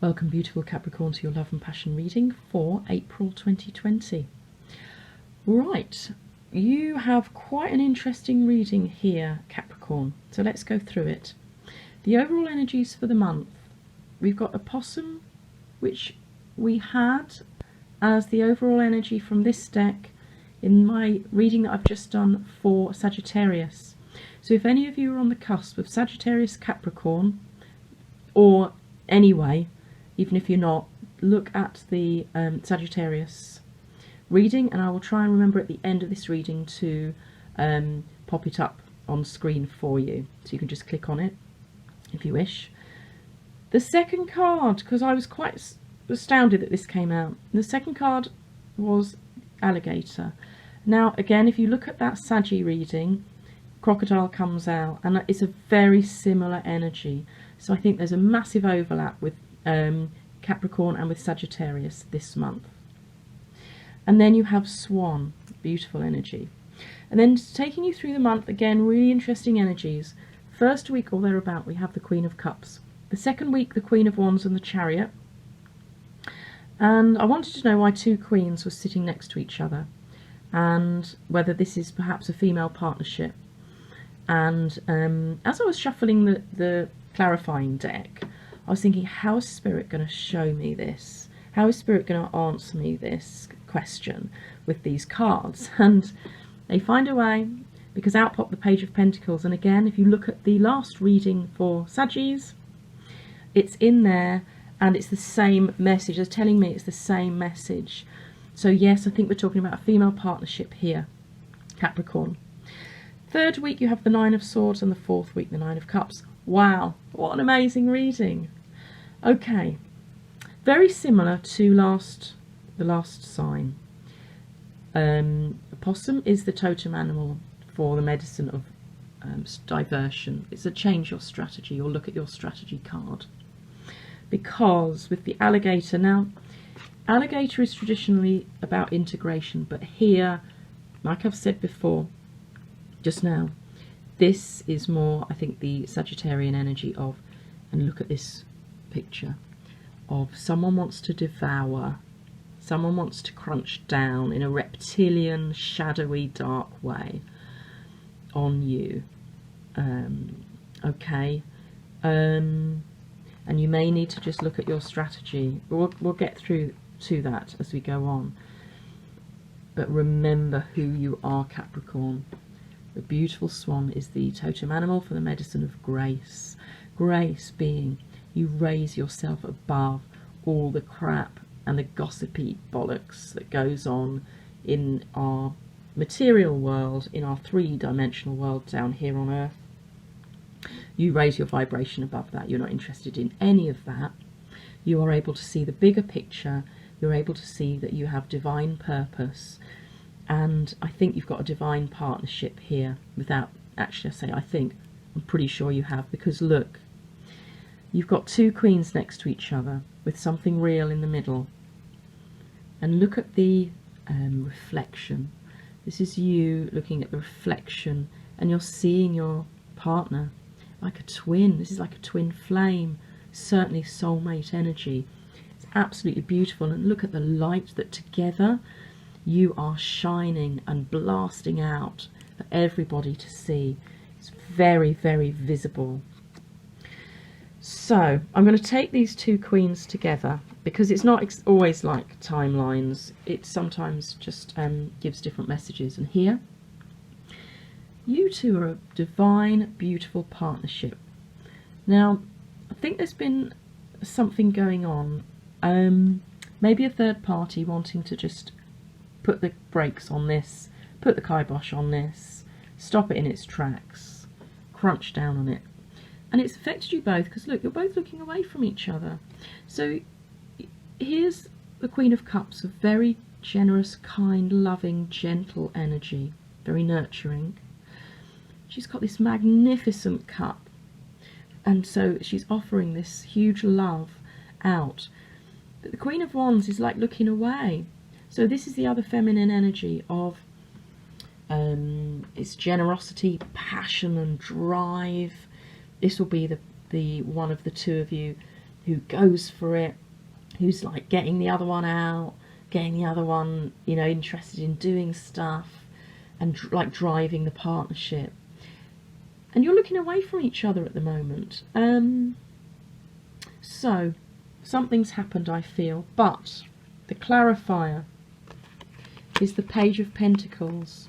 Welcome, beautiful Capricorn, to your love and passion reading for April 2020. Right, you have quite an interesting reading here, Capricorn, so let's go through it. The overall energies for the month. We've got a possum, which we had as the overall energy from this deck in my reading that I've just done for Sagittarius. So if any of you are on the cusp of Sagittarius, Capricorn, or anyway, even if you're not, look at the Sagittarius reading, and I will try and remember at the end of this reading to pop it up on screen for you, so you can just click on it if you wish. The second card, because I was quite astounded that this came out, the second card was alligator. Now again, if you look at that Saggy reading, crocodile comes out, and it's a very similar energy, so I think there's a massive overlap with Capricorn and with Sagittarius this month. And then you have swan, beautiful energy. And then taking you through the month, again, really interesting energies. First week or thereabout, we have the Queen of Cups. The second week, the Queen of Wands and the Chariot. And I wanted to know why two queens were sitting next to each other, and whether this is perhaps a female partnership. And as I was shuffling the clarifying deck, I was thinking, how is Spirit going to show me this? How is Spirit going to answer me this question with these cards? And they find a way, because out popped the Page of Pentacles. And again, if you look at the last reading for Saggies, it's in there and it's the same message. They're telling me it's the same message. So yes, I think we're talking about a female partnership here, Capricorn. Third week you have the Nine of Swords, and the fourth week the Nine of Cups. Wow, what an amazing reading. Okay, very similar to the last sign. A possum is the totem animal for the medicine of diversion. It's a change your strategy, or look at your strategy card. Because with the alligator, now alligator is traditionally about integration, but here, like I've said before, just now, this is more, I think, the Sagittarian energy of, and look at this picture, of someone wants to devour, someone wants to crunch down in a reptilian, shadowy, dark way on you. Okay. And you may need to just look at your strategy. We'll get through to that as we go on. But remember who you are, Capricorn. The beautiful swan is the totem animal for the medicine of grace. Grace being you raise yourself above all the crap and the gossipy bollocks that goes on in our material world, in our three-dimensional world down here on Earth. You raise your vibration above that. You're not interested in any of that. You are able to see the bigger picture. You're able to see that you have divine purpose. And I think you've got a divine partnership here. Without, actually I say I think, I'm pretty sure you have, because look, you've got two queens next to each other with something real in the middle. And look at the reflection. This is you looking at the reflection, and you're seeing your partner like a twin. This is like a twin flame, certainly soulmate energy. It's absolutely beautiful, and look at the light that together you are shining and blasting out for everybody to see. It's very, very visible. So I'm going to take these two queens together, because it's not always like timelines. It sometimes just gives different messages. And here, you two are a divine, beautiful partnership. Now, I think there's been something going on. Maybe a third party wanting to just put the brakes on this, put the kibosh on this, stop it in its tracks, crunch down on it. And it's affected you both, because look, you're both looking away from each other. So here's the Queen of Cups, a very generous, kind, loving, gentle energy, very nurturing. She's got this magnificent cup, and so she's offering this huge love out. But the Queen of Wands is like looking away. So this is the other feminine energy of its generosity, passion and drive. This will be the one of the two of you who goes for it, who's like getting the other one out, getting the other one, you know, interested in doing stuff and like driving the partnership. And you're looking away from each other at the moment. So something's happened, I feel, but the clarifier is the Page of Pentacles.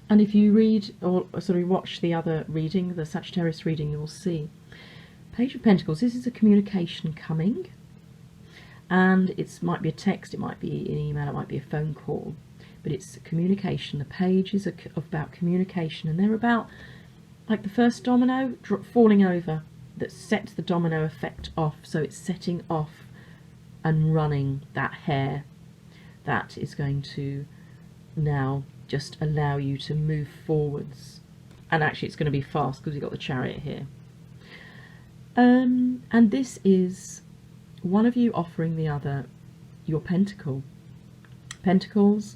And if you read, or sorry, watch the other reading, the Sagittarius reading, you'll see Page of Pentacles. This is a communication coming, and it might be a text, it might be an email, it might be a phone call, but it's communication. The page is about communication, and they're about like the first domino falling over that sets the domino effect off. So it's setting off and running that hair that is going to now just allow you to move forwards. And actually it's going to be fast because you've got the Chariot here. And this is one of you offering the other your pentacle. Pentacles,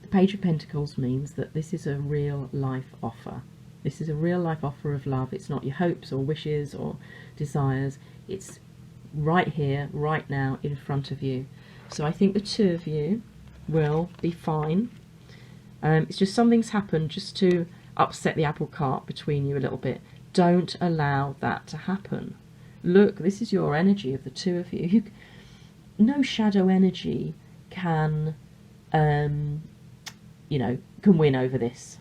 the Page of Pentacles means that this is a real life offer. This is a real life offer of love. It's not your hopes or wishes or desires. It's right here, right now, in front of you. So I think the two of you will be fine. It's just something's happened just to upset the apple cart between you a little bit. Don't allow that to happen. Look, this is your energy of the two of you. No shadow energy can, you know, can win over this.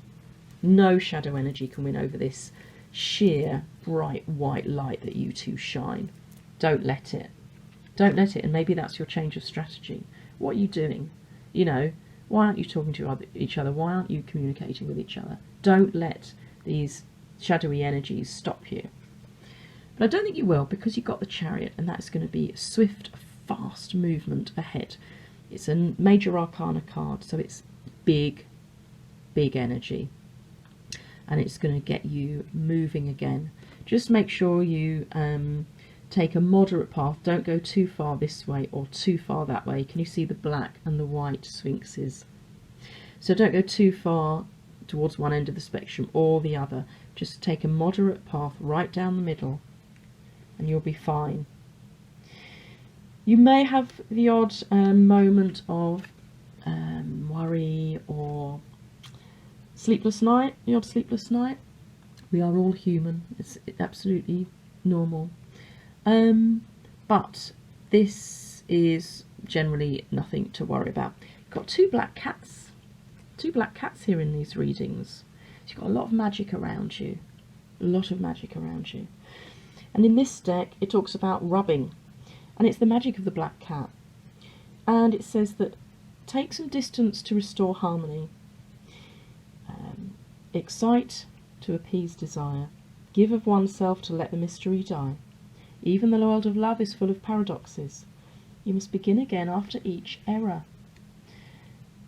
No shadow energy can win over this sheer bright white light that you two shine. Don't let it. Don't let it. And maybe that's your change of strategy. What are you doing? You know, why aren't you talking to each other? Why aren't you communicating with each other? Don't let these shadowy energies stop you. But I don't think you will, because you've got the Chariot, and that's going to be a swift, fast movement ahead. It's a major arcana card, so it's big, big energy. And it's going to get you moving again. Just make sure you take a moderate path. Don't go too far this way or too far that way. Can you see the black and the white sphinxes? So don't go too far towards one end of the spectrum or the other. Just take a moderate path right down the middle and you'll be fine. You may have the odd moment of worry or sleepless night, the odd sleepless night. We are all human. It's absolutely normal. But this is generally nothing to worry about. You've got two black cats here in these readings. So you've got a lot of magic around you. A lot of magic around you. And in this deck, it talks about rubbing. And it's the magic of the black cat. And it says that take some distance to restore harmony. Excite to appease desire. Give of oneself to let the mystery die. Even the world of love is full of paradoxes. You must begin again after each error.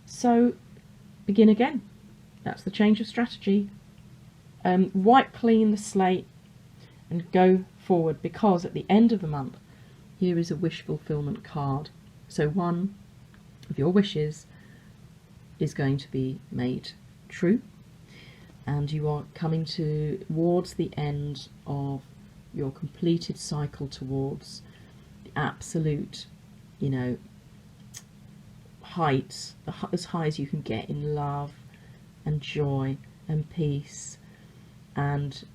So, begin again. That's the change of strategy. Wipe clean the slate and go forward, because at the end of the month, here is a wish fulfillment card. So one of your wishes is going to be made true, and you are coming towards the end of your completed cycle, towards the absolute, you know, heights, as high as you can get in love and joy and peace and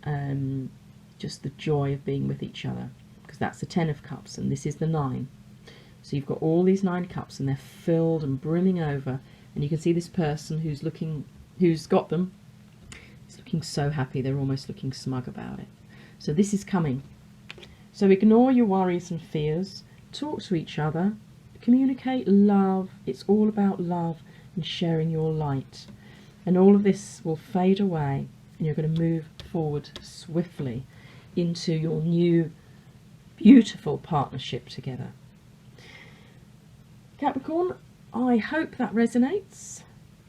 just the joy of being with each other, because that's the 10 of Cups and this is the 9. So you've got all these 9 cups and they're filled and brimming over, and you can see this person who's got them is looking so happy, they're almost looking smug about it. So this is coming. So ignore your worries and fears, talk to each other, communicate love. It's all about love and sharing your light. And all of this will fade away and you're going to move forward swiftly into your new beautiful partnership together. Capricorn, I hope that resonates.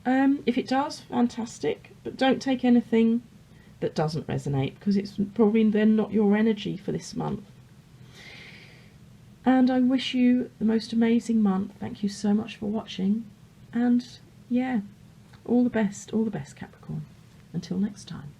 If it does, fantastic, but don't take anything that doesn't resonate, because it's probably then not your energy for this month. And I wish you the most amazing month. Thank you so much for watching, and yeah, all the best, Capricorn. Until next time.